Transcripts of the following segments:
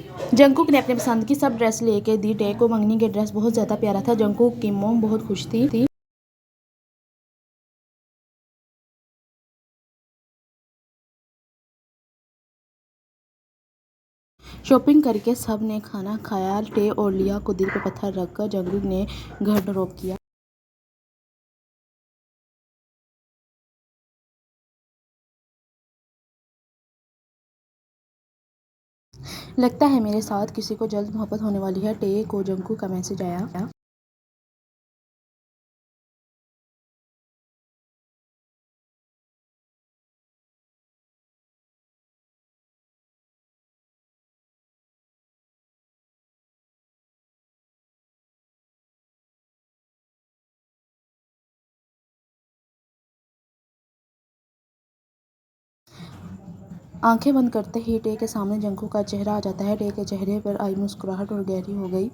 Jungkook ने अपने पसंद की सब ड्रेस लेके दी टे को। मंगनी के ड्रेस बहुत ज़्यादा प्यारा था। जंगकुक की मोम बहुत खुश थी। शॉपिंग करके सब ने खाना खाया। टे और लिया को दिल पे पत्थर रखकर जंगकुक ने घर किया। लगता है मेरे साथ किसी को जल्द मोहब्बत होने वाली है। टे को जंगकुक का मैसेज आया। आंखें बंद करते ही टे के सामने जंगकुक का चेहरा आ जाता है। टे के चेहरे पर आई मुस्कुराहट और गहरी हो गई।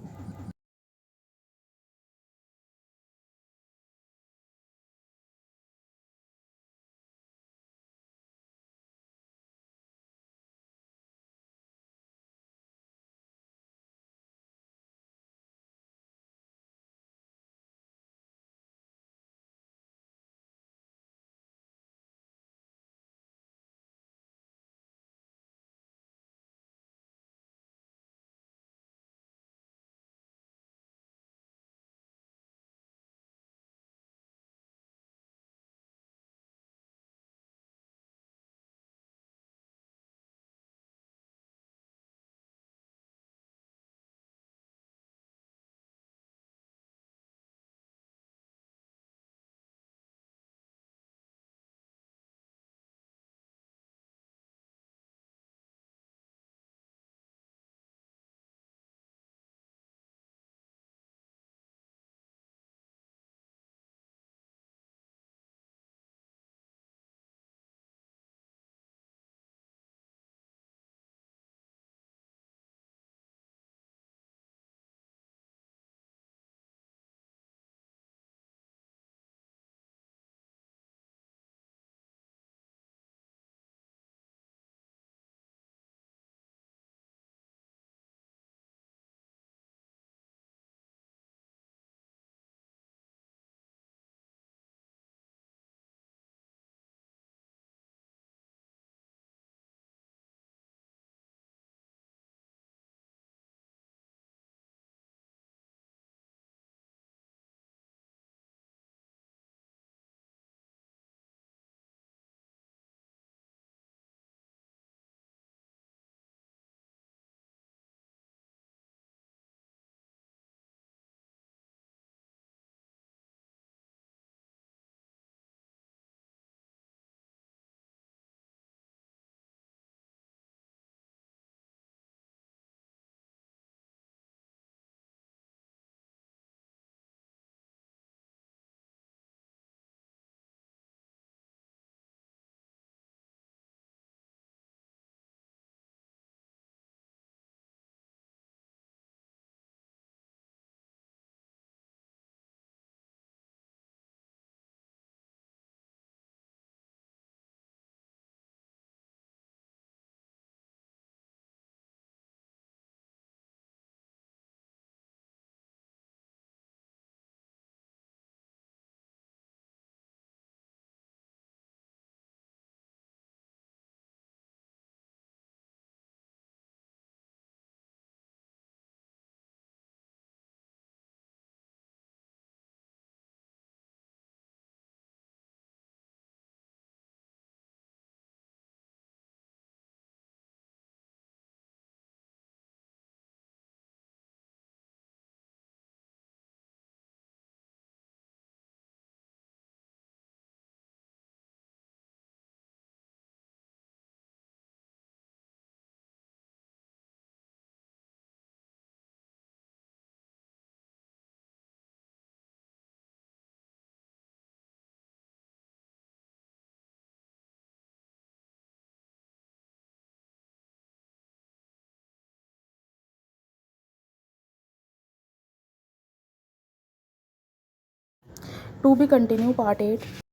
To be continue part 8।